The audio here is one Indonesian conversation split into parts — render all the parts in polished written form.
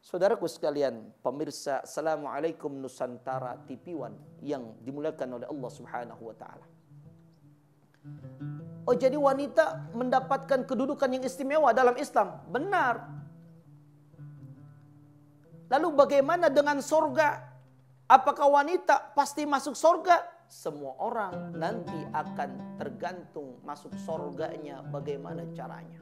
Saudaraku sekalian, pemirsa, Assalamualaikum Nusantara TV1 yang dimuliakan oleh Allah Subhanahu wa taala. Oh, jadi wanita mendapatkan kedudukan yang istimewa dalam Islam. Benar. Lalu bagaimana dengan sorga? Apakah wanita pasti masuk sorga? Semua orang nanti akan tergantung masuk sorganya bagaimana caranya.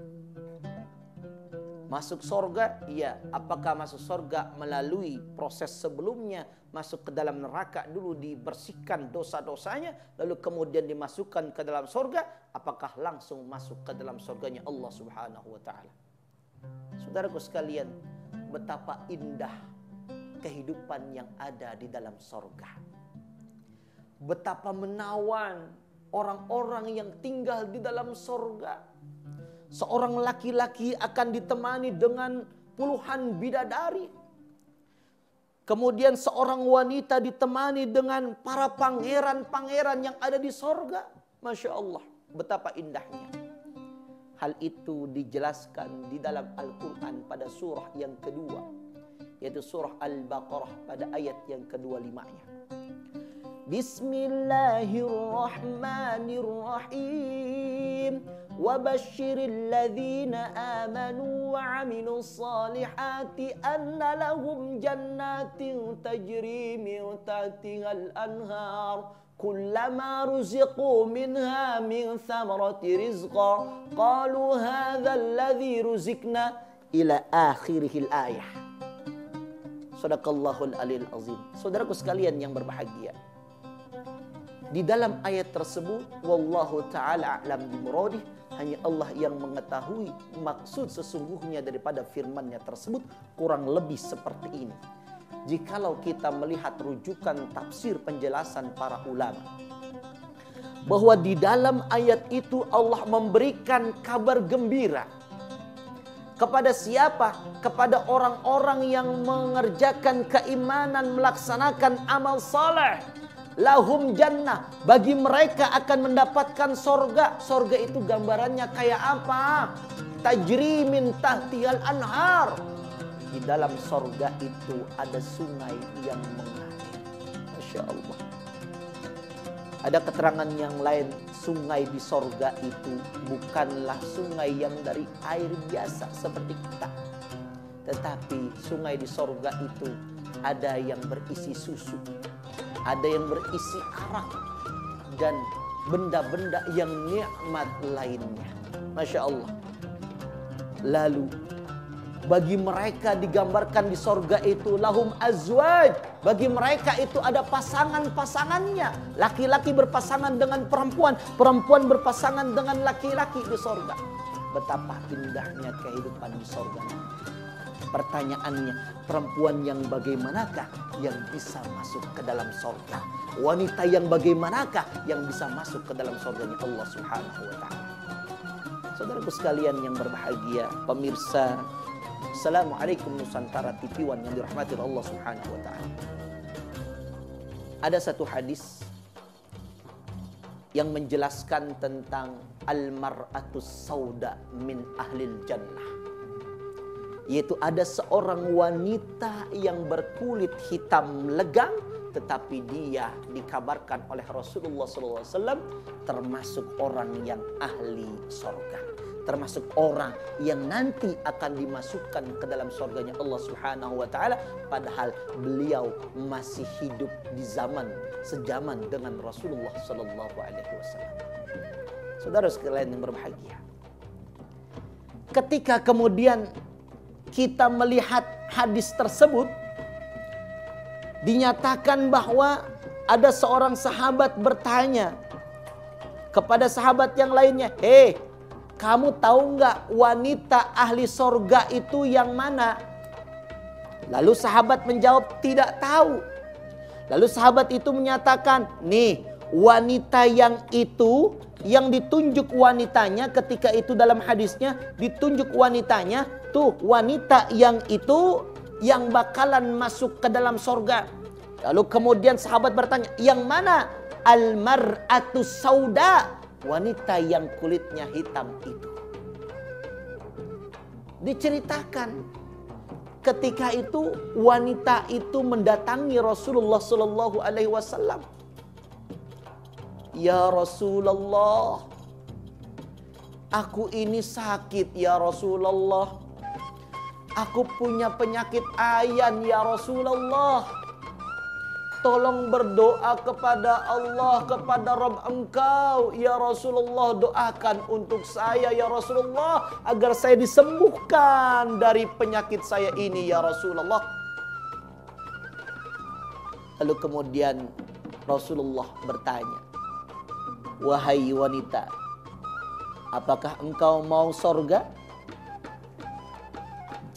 Masuk sorga, iya. Apakah masuk sorga melalui proses sebelumnya, masuk ke dalam neraka dulu dibersihkan dosa-dosanya, lalu kemudian dimasukkan ke dalam sorga? Apakah langsung masuk ke dalam sorganya Allah Subhanahu wa taala? Saudaraku sekalian, betapa indah kehidupan yang ada di dalam sorga. Betapa menawan orang-orang yang tinggal di dalam sorga. Seorang laki-laki akan ditemani dengan puluhan bidadari. Kemudian seorang wanita ditemani dengan para pangeran-pangeran yang ada di sorga. Masya Allah, betapa indahnya. Hal itu dijelaskan di dalam Al-Quran pada surah yang kedua, yaitu surah Al-Baqarah pada ayat yang ke-25-nya. Bismillahirrahmanirrahim. وَبَشِّرِ الَّذِينَ آمَنُوا وَعَمِلُوا الصَّالِحَاتِ أَنَّ لَهُمْ جَنَّاتٍ تَجْرِي مِنْ تَحْتِهَا الْأَنْهَارُ كُلَّمَا رُزِقُوا مِنْهَا مِنْ ثَمَرَةٍ رِزْقًا قَالُوا هَذَا الَّذِي رُزِقْنَا إِلَى آخِرِهِ الْآيَةِ. Sadaqallahul Aliyul Azim. Saudaraku sekalian yang berbahagia, di dalam ayat tersebut, wallahu ta'ala a'lam bimuradih, hanya Allah yang mengetahui maksud sesungguhnya daripada firman-Nya tersebut, kurang lebih seperti ini. Jikalau kita melihat rujukan tafsir penjelasan para ulama, bahwa di dalam ayat itu Allah memberikan kabar gembira kepada siapa? Kepada orang-orang yang mengerjakan keimanan, melaksanakan amal saleh. Lahum jannah, bagi mereka akan mendapatkan sorga. Sorga itu gambarannya kayak apa? Tajri min tahtihal anhar. Di dalam sorga itu ada sungai yang mengalir. Masya Allah. Ada keterangan yang lain, sungai di sorga itu bukanlah sungai yang dari air biasa seperti kita. Tetapi sungai di sorga itu ada yang berisi susu, ada yang berisi arak, dan benda-benda yang nikmat lainnya. Masya Allah. Lalu bagi mereka digambarkan di sorga itu lahum azwaj. Bagi mereka itu ada pasangan-pasangannya. Laki-laki berpasangan dengan perempuan, perempuan berpasangan dengan laki-laki di sorga. Betapa indahnya kehidupan di sorga. Pertanyaannya, perempuan yang bagaimanakah yang bisa masuk ke dalam sorga? Wanita yang bagaimanakah yang bisa masuk ke dalam sorganya Allah Subhanahu wa ta'ala? Saudaraku sekalian yang berbahagia, pemirsa, Assalamualaikum Nusantara TV1 yang dirahmati Allah Subhanahu wa ta'ala. Ada satu hadis yang menjelaskan tentang al-mar'atus sauda min ahlil jannah. Yaitu ada seorang wanita yang berkulit hitam legam, tetapi dia dikabarkan oleh Rasulullah SAW termasuk orang yang ahli sorga, termasuk orang yang nanti akan dimasukkan ke dalam sorganya Allah Subhanahu wa ta'ala, padahal beliau masih hidup di zaman sejaman dengan Rasulullah SAW. Saudara sekalian yang berbahagia, ketika kemudian kita melihat hadis tersebut, dinyatakan bahwa ada seorang sahabat bertanya kepada sahabat yang lainnya, "Hei, kamu tahu nggak wanita ahli sorga itu yang mana?" Lalu sahabat menjawab, "Tidak tahu." Lalu sahabat itu menyatakan, "Nih, wanita yang itu, yang ditunjuk wanitanya ketika itu dalam hadisnya, ditunjuk wanitanya, tuh wanita yang itu yang bakalan masuk ke dalam sorga." Lalu kemudian sahabat bertanya, "Yang mana?" "Al-mar'atus sauda," wanita yang kulitnya hitam itu. Diceritakan ketika itu wanita itu mendatangi Rasulullah Sallallahu Alaihi Wasallam. Ya Rasulullah, aku ini sakit ya Rasulullah. Aku punya penyakit ayan ya Rasulullah. Tolong berdoa kepada Allah, kepada Rabb Engkau ya Rasulullah. Doakan untuk saya ya Rasulullah, agar saya disembuhkan dari penyakit saya ini ya Rasulullah. Lalu kemudian Rasulullah bertanya, wahai wanita, apakah engkau mau sorga?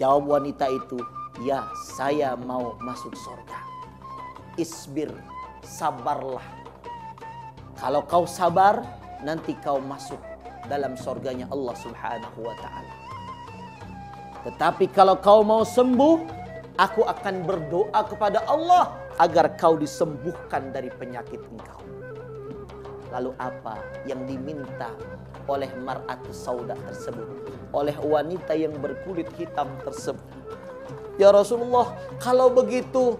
Jawab wanita itu, ya saya mau masuk sorga. Isbir, sabarlah. Kalau kau sabar, nanti kau masuk dalam sorganya Allah Subhanahu wa ta'ala. Tetapi kalau kau mau sembuh, aku akan berdoa kepada Allah agar kau disembuhkan dari penyakit engkau. Lalu apa yang diminta oleh mar'atus sauda tersebut, oleh wanita yang berkulit hitam tersebut? Ya Rasulullah, kalau begitu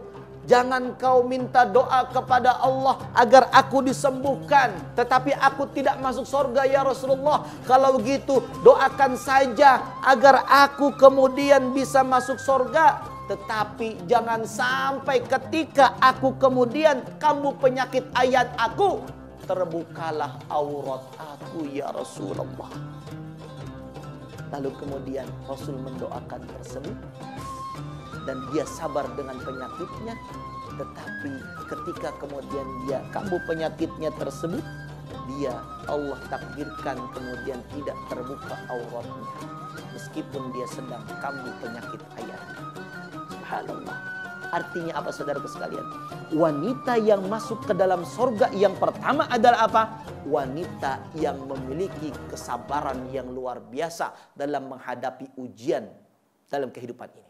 jangan kau minta doa kepada Allah agar aku disembuhkan, tetapi aku tidak masuk surga ya Rasulullah. Kalau begitu doakan saja agar aku kemudian bisa masuk surga. Tetapi jangan sampai ketika aku kemudian kambuh penyakit ayan aku, terbukalah aurat aku ya Rasulullah. Lalu kemudian Rasul mendoakan tersebut, dan dia sabar dengan penyakitnya. Tetapi ketika kemudian dia kambuh penyakitnya tersebut, dia Allah takdirkan kemudian tidak terbuka auratnya, meskipun dia sedang kambuh penyakit ayan. Subhanallah. Artinya apa saudaraku sekalian? Wanita yang masuk ke dalam sorga yang pertama adalah apa? Wanita yang memiliki kesabaran yang luar biasa dalam menghadapi ujian dalam kehidupan ini.